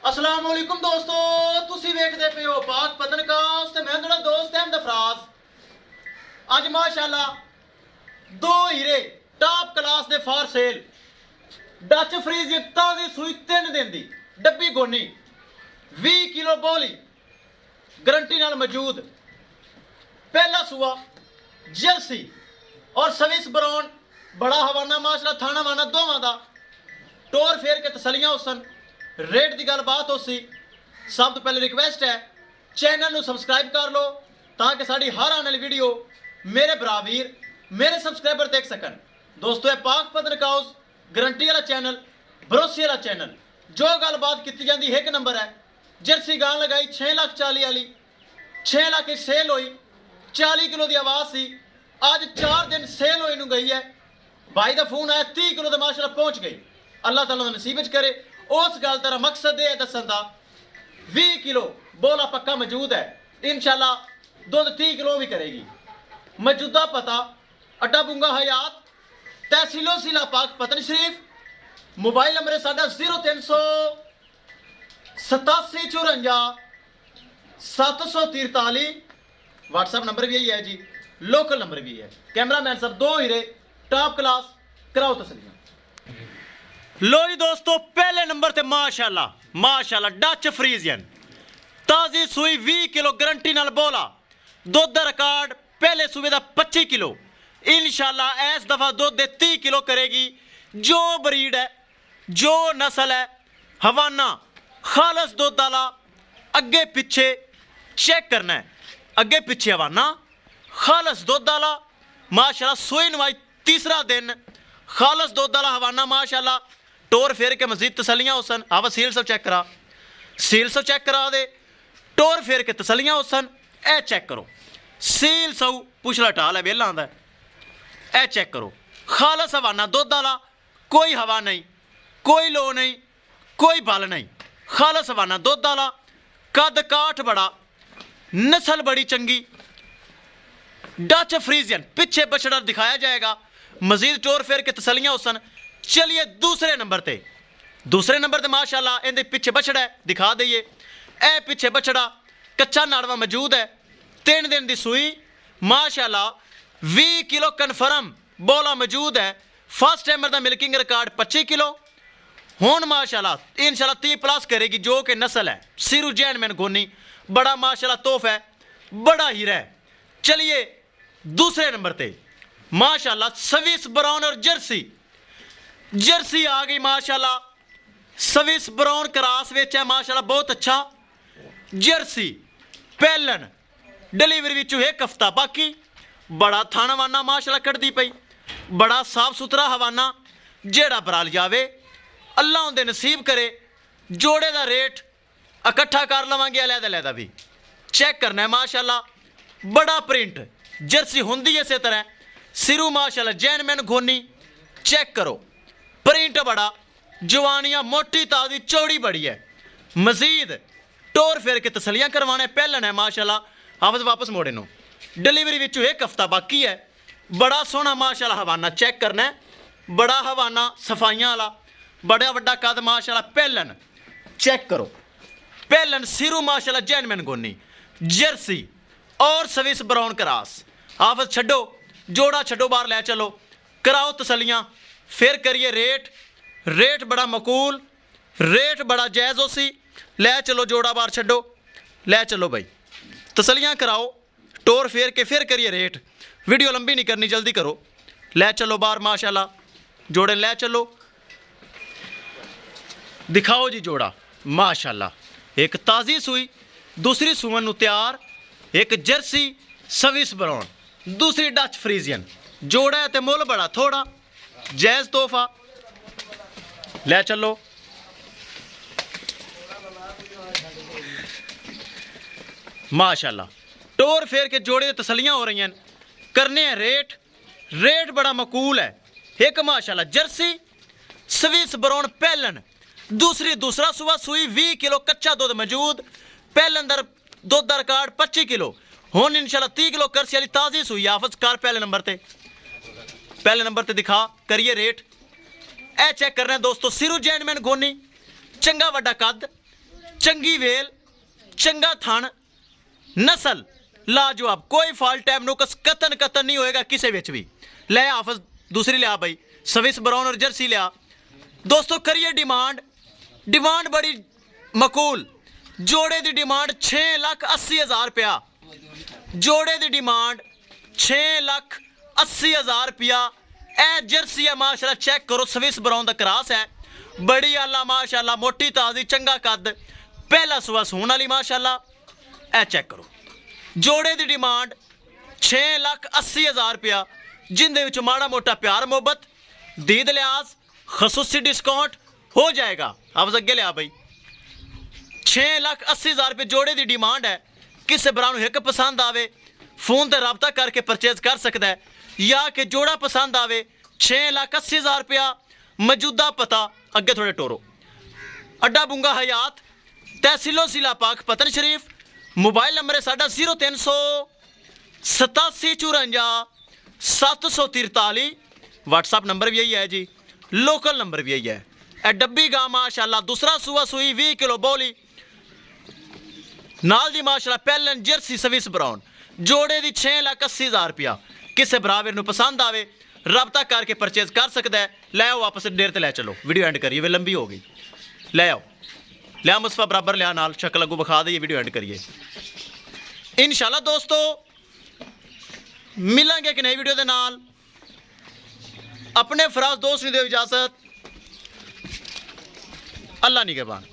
अस्सलाम वालेकुम दोस्तों, तुसी वेखदे पे हो पाक पतनकास ते मैं तुहाडा दोस्त अहमद फराज। अज माशाअल्लाह दो हीरे टॉप क्लास दे फॉर सेल। डच फ्रीज ताज़ी सूई 3 दिन दी डब्बी गोनी 20 किलो बोली गारंटी नाल मौजूद। पहला सूआ जर्सी और स्विस ब्राउन बड़ा हवाना माशाअल्लाह थाना वाना दोवां दा टोर फेर के तसलियां हुसन। रेट की गलबात हो सी। सब तो पहले रिक्वेस्ट है चैनल सबसक्राइब कर लो ताकि साड़ी हर आने वाली वीडियो मेरे बराबर मेरे सबसक्राइबर देख सकन। दोस्तों ये पाक पतनकास गारंटी वाला चैनल, भरोसे वाला चैनल। जो गलबात की जाती एक नंबर है। जर्सी गां लगाई 6,40,000 वाली 6 लाख की सेल हुई। 40 किलो की आवाज़ सी। अज 4 दिन सेल होई नूं गई है। भाई का फोन आया 30 किलो तो माशाअल्लाह पहुँच गई। अल्लाह ताला नसीब करे। उस गल तेरा मकसद यह दसन का 20 किलो बोला पक्का मौजूद है। इंशाल्लाह दुध 30 किलो भी करेगी। मौजूदा पता अड्डा बुंगा हयात तहसीलो जिला पाक पतन शरीफ। मोबाइल नंबर है साडा 0387 54 743। व्हाट्सएप नंबर भी यही है जी, लोकल नंबर भी है। कैमरा मैन साहब दो हीरे टॉप क्लास कराओ तसलियां। लो जी दोस्तों, पहले नंबर ते माशाअल्लाह माशाअल्लाह डच फ्रीजियन ताज़ी सूई 20 किलो गारंटी नाल बोला। दुध का रिकॉर्ड पहले सूबे का 25 किलो। इंशाअल्लाह इस दफा दुध दे 30 किलो करेगी। जो ब्रीड है, जो नस्ल है, हवाना खालस दुध वाला। अगे पिछे चेक करना है, अगे पिछे हवाना खालस दुध वाला माशाअल्लाह। सूई नवाई तीसरा दिन खालस दुध वाला हवाना माशाअल्लाह। टोर फेर के मजीद तसलियां हुसन। आवा सील सब चेक करा, सील सब चेक करा दे। टोर फेर के तसलियां हुसन। ए चेक करो सील सऊ पुछला टाल है वेला आंदा। ए चेक करो खालस हवाना दुध वाला। कोई हवा नहीं, कोई लो नहीं, कोई बल नहीं। खालस हवाना दुध वाला। कद काठ बड़ा, नस्ल बड़ी चंगी डच फ्रीजियन। पिछे बछड़ा दिखाया जाएगा। मजीद टोर फेर के तसलियां हुसन। चलिए दूसरे नंबर ते, दूसरे नंबर ते माशाअल्लाह इहदे पिछे बछड़ा है, दिखा दईए। ए पिछे बछड़ा कच्चा नाड़वा मौजूद है। 3 दिन की सूई माशाअल्लाह। 20 किलो कन्फर्म बोला मौजूद है। फर्स्ट टाइमर का मिल्किंग रिकॉर्ड 25 किलो। हुण माशाअल्लाह इंशाअल्लाह 30 प्लस करेगी। जो कि नस्ल है सिरू जैनमैन गोनी बड़ा माशाअल्लाह तोहफा है, बड़ा हीरा है। चलिए दूसरे नंबर ते माशाअल्लाह स्विस ब्राउन और जर्सी। जर्सी आ गई माशाअल्लाह। स्विस ब्राउन क्रॉस विच है माशाअल्लाह, बहुत अच्छा। जर्सी पहलन डिलीवरी विचों 1 हफ्ता बाकी। बड़ा थाना वाना माशाअल्लाह कटदी पई। बड़ा साफ सुथरा हवाना। जेड़ा बराल जावे अल्लाह उनके नसीब करे। जोड़े का रेट इकट्ठा कर लवांगे अलहदा अलहदा भी। चेक करना है माशाअल्लाह। बड़ा प्रिंट जर्सी होंदी इस तरह। सिरू माशाअल्लाह जैनमैन गोनी। चेक करो प्रिंट बड़ा। जवानियाँ मोटी ताज़ी चौड़ी बड़ी है। मजीद टोर फेर के तसलियां करवाने पहलन है माशाअल्लाह। हाफिज वापस मोड़े नो डिलीवरी विचों 1 हफ्ता बाकी है। बड़ा सोहना माशाअल्लाह हवाना। चेक करना है बड़ा हवाना सफाइयां वाला। बड़ा वड्डा कद माशाअल्लाह। पहलन चेक करो पहलन सिरू माशाअल्लाह जैनमैन गोनी। जर्सी और स्विस ब्राउन क्रॉस। हाफिज छड्डो जोड़ा छड्डो बाहर लै चलो कराओ तसलियां। फिर करिए रेट। रेट बड़ा मकूल, रेट बड़ा जायज़ हो सी। लै चलो जोड़ा बाहर छड्डो, लै चलो भाई तसलियां कराओ। टोर फेर के फिर करिए रेट। वीडियो लंबी नहीं करनी, जल्दी करो। लै चलो बाहर माशाअल्लाह जोड़े लै चलो। दिखाओ जी जोड़ा माशाअल्लाह। एक ताज़ी सूई, दूसरी सुवन नूं तैयार। एक जर्सी स्विस ब्राउन, दूसरी डच फ्रीजियन। जोड़ा है तो मुल बड़ा थोड़ा, जायज़ तोहफा। ले चलो माशाअल्लाह। टोर फेर के जोड़े तसलियां हो रही हैं। करने हैं रेट। रेट बड़ा मकूल है। एक माशाअल्लाह जर्सी स्विस ब्राउन पहलन। दूसरा सुबह सूई 20 किलो कच्चा दुध मौजूद। पहलन दर दुध का रिकॉर्ड 25 किलो। हुण इंशाअल्लाह 30 किलो करसी वाली ताज़ी सूई। हाफिज कर पहले नंबर ते, पहले नंबर ते दिखा करिए रेट। ए चेक करना है दोस्तों सिरू जैनमैन गोनी। चंगा वड्डा कद, चंगी वेल, चंगा थन, नस्ल लाजवाब, कोई फॉल्ट टाइम नुकस कतन नहीं होएगा किसी विच भी। ले हाफिज दूसरी लिया भाई, स्विस ब्राउन और जर्सी लिया। दोस्तों करिए डिमांड बड़ी मकूल। जोड़े की डिमांड 6,80,000 रुपया, जोड़े की डिमांड 6,80,000 रुपया। ए जर्सी है माशाल्लाह, चेक करो, स्विस ब्राउन का क्रॉस है, बड़ी आला माशाल्लाह, मोटी ताजी, चंगा कद, पहला सुबह सून वाली माशाल्लाह। ए चेक करो, जोड़े की डिमांड 6,80,000 रुपया, जिंदे विच माड़ा मोटा प्यार मोहब्बत, दीद लिहाज, खसूसी डिस्काउंट हो जाएगा। आप अगे लिया भाई, 6,80,000 रुपये जोड़े की डिमांड है। किसी भरा एक पसंद आवे फोन पर रबता करके परचेज कर सकता है, या कि जोड़ा पसंद आवे 6,80,000 रुपया। मौजूदा पता अगे थोड़े टोरो, अड्डा बुंगा हयात, तहसीलो जिला पाक पतन शरीफ। मोबाइल नंबर है साडा 038754 व्हाट्सअप नंबर भी यही है जी, लोकल नंबर भी यही है। ए डब्बी गां माशाल्लाह, दूसरा सुआ सुई 20 किलो बोली नाल दी माशाल्लाह, पहलन जर्सी स्विस ब्राउन, जोड़े की 6,80,000 रुपया। किसी बराबर नूं पसंद आवे रबता करके परचेज कर सकता है। ले आओ वापस डेर ते लै चलो, वीडियो एंड करिए, वे लंबी हो गई। ले आओ, लिया मुस्तफा बराबर लिया नाल, शक्ल अगू विखा दईए, वीडियो एंड करिए। इंशाल्लाह दोस्तों मिलेंगे एक नई वीडियो के नाल। अपने फराज दोस्त ने दो इजाजत, अल्लाह निगहबान।